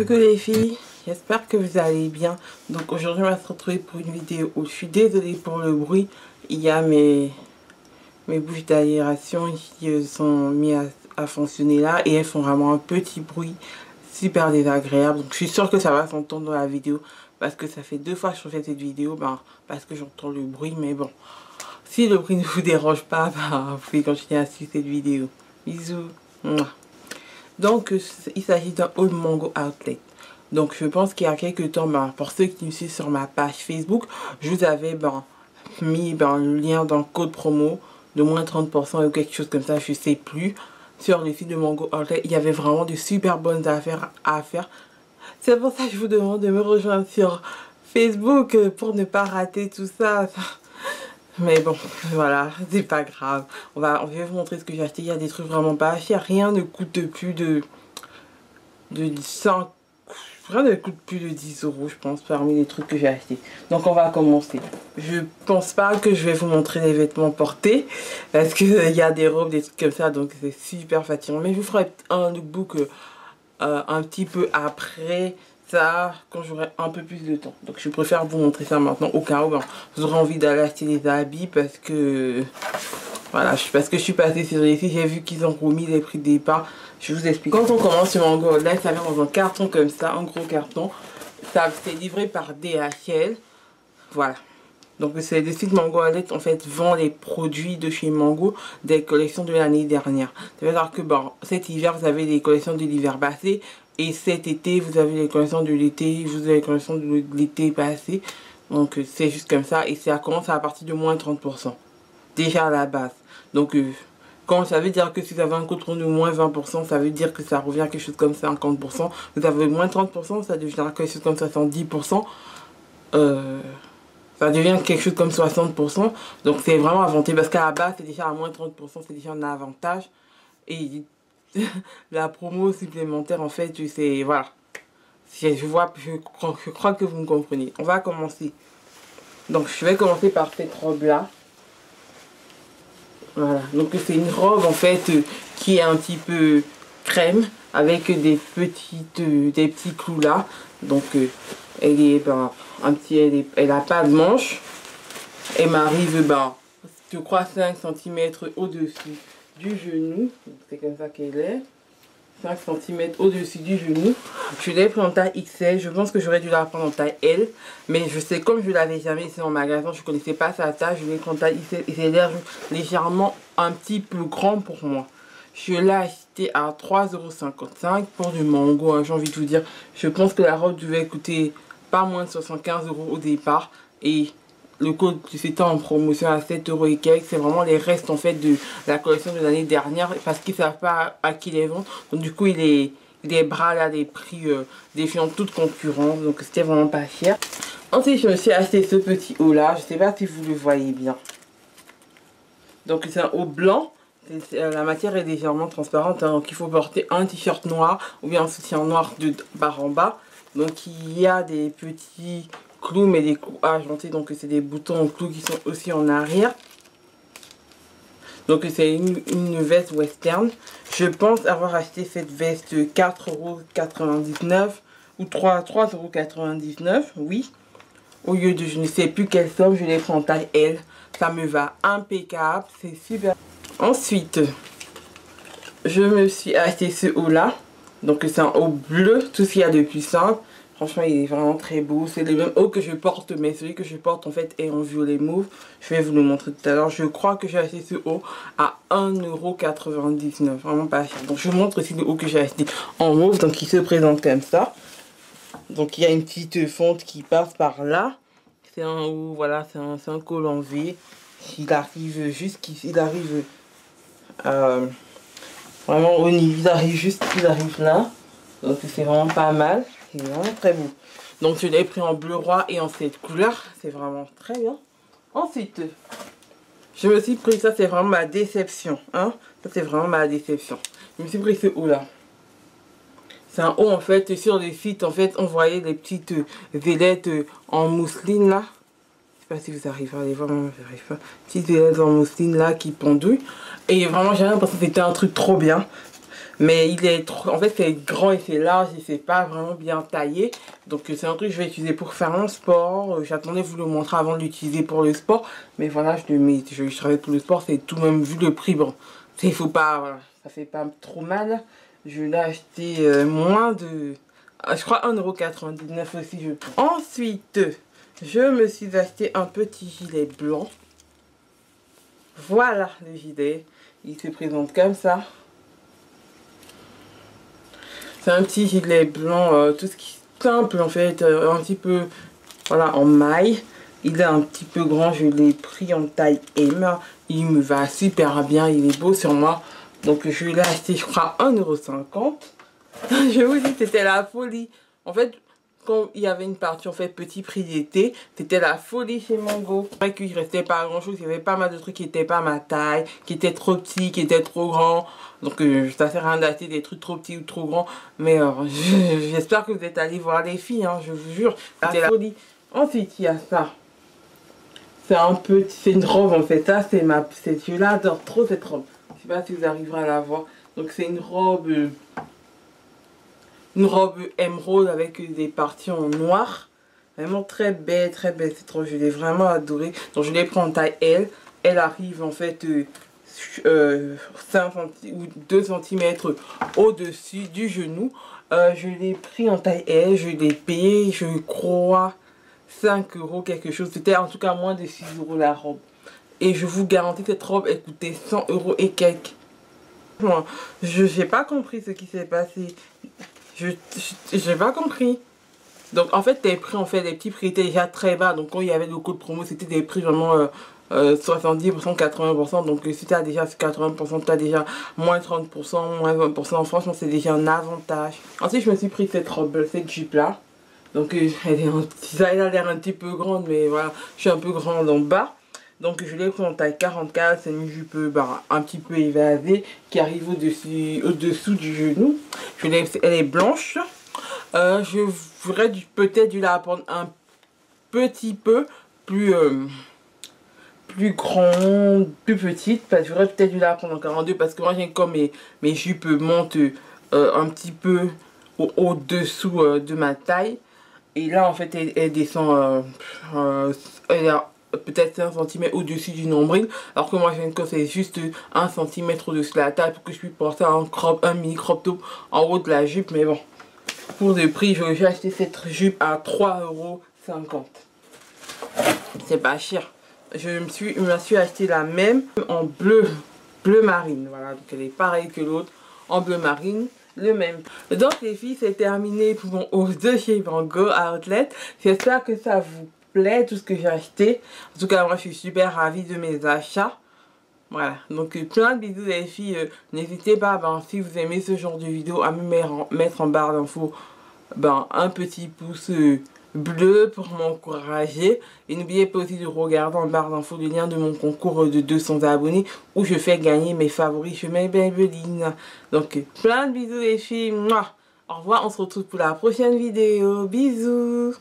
Coucou les filles, j'espère que vous allez bien. Donc aujourd'hui on va se retrouver pour une vidéo où je suis désolée pour le bruit. Il y a mes bouches d'aération qui sont mises à fonctionner là et elles font vraiment un petit bruit super désagréable. Donc je suis sûre que ça va s'entendre dans la vidéo parce que ça fait 2 fois que je fais cette vidéo, parce que j'entends le bruit. Mais bon, si le bruit ne vous dérange pas, vous pouvez continuer à suivre cette vidéo. Bisous. Mouah. Donc il s'agit d'un All Mango Outlet. Donc je pense qu'il y a quelques temps, pour ceux qui me suivent sur ma page Facebook, je vous avais mis le lien dans le code promo de moins 30% ou quelque chose comme ça, je sais plus. Sur le site de Mango Outlet, il y avait vraiment de super bonnes affaires à faire. C'est pour ça que je vous demande de me rejoindre sur Facebook pour ne pas rater tout ça. Mais bon, voilà, c'est pas grave. Je vais vous montrer ce que j'ai acheté. Il y a des trucs vraiment pas chers. Rien ne coûte plus de 100. Rien ne coûte plus de 10 euros, je pense, parmi les trucs que j'ai achetés. Donc on va commencer. Je pense pas que je vais vous montrer les vêtements portés, parce qu'il y a des robes, des trucs comme ça, donc c'est super fatigant. Mais je vous ferai un lookbook un petit peu après ça, quand j'aurai un peu plus de temps. Donc je préfère vous montrer ça maintenant, au cas où vous aurez envie d'aller acheter des habits, parce que voilà, parce que je suis passée sur les sites, j'ai vu qu'ils ont remis les prix de départ. Je vous explique. Quand on commence sur Mango Outlet, ça vient dans un carton comme ça, un gros carton. Ça c'est livré par DHL. Voilà. Donc c'est le site Mango Outlet en fait vend les produits de chez Mango des collections de l'année dernière. Ça veut dire que cet hiver vous avez les collections de l'hiver passé et cet été vous avez les collections de l'été, vous avez les collections de l'été passé. Donc c'est juste comme ça et ça commence à partir de moins 30%. Déjà à la base. Donc quand ça veut dire que si vous avez un code promo de moins 20%, ça veut dire que ça revient à quelque chose comme 50%. Vous avez moins 30%, ça devient quelque chose comme 70%. Ça devient quelque chose comme 60%. Donc c'est vraiment avantageux parce qu'à la base c'est déjà à moins 30%, c'est déjà un avantage. Et la promo supplémentaire en fait, c'est voilà. Je crois que vous me comprenez. On va commencer. Donc je vais commencer par cette robe là. Voilà, donc c'est une robe en fait qui est un petit peu crème avec des petits clous là. Donc elle est elle a pas de manche. Elle m'arrive je crois 5 cm au-dessus du genou. C'est comme ça qu'elle est. 5 cm au-dessus du genou. Je l'ai pris en taille XL. Je pense que j'aurais dû la prendre en taille L. Mais je sais, comme je l'avais jamais essayé en magasin, je ne connaissais pas sa taille. Je l'ai pris en taille XL et c'est l'air légèrement un petit peu grand pour moi. Je l'ai acheté à 3,55 € pour du Mango. Hein, j'ai envie de vous dire. Je pense que la robe devait coûter pas moins de 75 € au départ. Et le code c'était en promotion à 7 € et quelques. C'est vraiment les restes en fait de la collection de l'année dernière parce qu'ils savent pas à qui les vendent. Donc du coup il est bras là des prix défiant toute concurrence. Donc c'était vraiment pas cher. Ensuite je me suis acheté ce petit haut là. Je sais pas si vous le voyez bien. Donc c'est un haut blanc. La matière est légèrement transparente. Hein, donc il faut porter un t-shirt noir ou bien un soutien noir de barre en bas. Donc il y a des petits clous, mais des clous argentés, donc c'est des boutons en clous qui sont aussi en arrière. Donc c'est une veste western. Je pense avoir acheté cette veste 4,99 € ou 3,99 €, oui. Au lieu de je ne sais plus quelle somme, je l'ai pris en taille L. Ça me va impeccable, c'est super. Ensuite, je me suis acheté ce haut là. Donc c'est un haut bleu, tout ce qu'il y a de plus simple. Franchement, il est vraiment très beau. C'est le même haut que je porte, mais celui que je porte en fait est en violet mauve. Je vais vous le montrer tout à l'heure. Je crois que j'ai acheté ce haut à 1,99 €. Vraiment pas cher. Donc je vous montre aussi le haut que j'ai acheté en mauve. Donc il se présente comme ça. Donc il y a une petite fonte qui passe par là. C'est un haut, voilà, c'est un col en V. Il arrive jusqu'ici. Il arrive vraiment au niveau. Il arrive là. Donc c'est vraiment pas mal. C'est vraiment très beau. Donc je l'ai pris en bleu roi et en cette couleur. C'est vraiment très bien. Ensuite, je me suis pris, ça c'est vraiment ma déception. Hein? Ça c'est vraiment ma déception. Je me suis pris ce haut là. C'est un haut en fait, sur les sites en fait, on voyait des petites ailettes en mousseline là. Je sais pas si vous arrivez à les voir, moi j'arrive pas. Petites ailettes en mousseline là qui pendouillent. Et vraiment j'ai l'impression que c'était un truc trop bien. Mais il est trop, en fait c'est grand et c'est large et c'est pas vraiment bien taillé. Donc c'est un truc que je vais utiliser pour faire mon sport. J'attendais vous le montrer avant de l'utiliser pour le sport. Mais voilà, je le mets, je travaille pour le sport, c'est tout de même vu le prix. Bon, il faut pas, voilà, ça fait pas trop mal. Je l'ai acheté moins de, je crois 1,99 € aussi je prends. Ensuite, je me suis acheté un petit gilet blanc. Voilà le gilet. Il se présente comme ça. C'est un petit gilet blanc, tout ce qui est simple en fait, un petit peu, voilà, en maille. Il est un petit peu grand, je l'ai pris en taille M. Il me va super bien, il est beau sur moi. Donc je l'ai acheté, je crois, 1,50 €. Je vous dis, c'était la folie. En fait, quand il y avait une partie en fait petit prix d'été, c'était la folie chez Mango. C'est vrai qu'il restait pas grand chose, il y avait pas mal de trucs qui n'étaient pas ma taille, qui étaient trop petits, qui étaient trop grands. Donc ça sert à rien d'acheter des trucs trop petits ou trop grands. Mais j'espère que vous êtes allés voir les filles, hein, je vous jure. C'était la folie. Ensuite, il y a ça. C'est une robe en fait. Ça, je l'adore trop cette robe. Je sais pas si vous arriverez à la voir. Donc c'est une robe émeraude avec des parties en noir. Vraiment très belle cette robe. Je l'ai vraiment adorée. Donc je l'ai pris en taille L. Elle arrive en fait 5 ou 2 cm au-dessus du genou. Je l'ai pris en taille L. Je l'ai payé, je crois, 5 € quelque chose. C'était en tout cas moins de 6 € la robe. Et je vous garantis que cette robe, elle coûtait 100 € et quelques. Moi, je n'ai pas compris ce qui s'est passé. J'ai pas compris. Donc en fait les prix, en fait les petits prix étaient déjà très bas. Donc quand il y avait le code promo, c'était des prix vraiment 70%, 80%. Donc si tu as déjà 80%, tu as déjà moins 30%, moins 20%. Franchement c'est déjà un avantage. Ensuite je me suis pris cette robe, cette jupe là. Donc elle a l'air un petit peu grande, mais voilà, je suis un peu grande en bas. Donc je l'ai pris en taille 44, c'est une jupe un petit peu évasée qui arrive au-dessous du genou. Elle est blanche. Je voudrais peut-être dû la prendre un petit peu plus grande, plus petite. Parce que j'aurais peut-être dû la prendre en 42 parce que moi j'aime comme mes jupes montent un petit peu au-dessous de ma taille. Et là en fait elle descend, elle est peut-être 1 cm au-dessus du nombril, alors que moi j'aime que c'est juste 1 cm au-dessus de la taille pour que je puisse porter un mini crop top en haut de la jupe. Mais bon, pour le prix, j'ai acheté cette jupe à 3,50 €. C'est pas cher. Je me suis acheté la même en bleu marine. Voilà, donc elle est pareille que l'autre, en bleu marine. Le même. Donc les filles, c'est terminé pour mon haul de chez Mango Outlet. J'espère que ça vous plaît, tout ce que j'ai acheté. En tout cas, moi je suis super ravie de mes achats. Voilà, donc plein de bisous les filles. N'hésitez pas, si vous aimez ce genre de vidéo, à me mettre en barre d'infos un petit pouce bleu pour m'encourager. Et n'oubliez pas aussi de regarder en barre d'infos le lien de mon concours de 200 abonnés où je fais gagner mes favoris chez mes Maybelline. Donc plein de bisous les filles. Mouah. Au revoir, on se retrouve pour la prochaine vidéo. Bisous.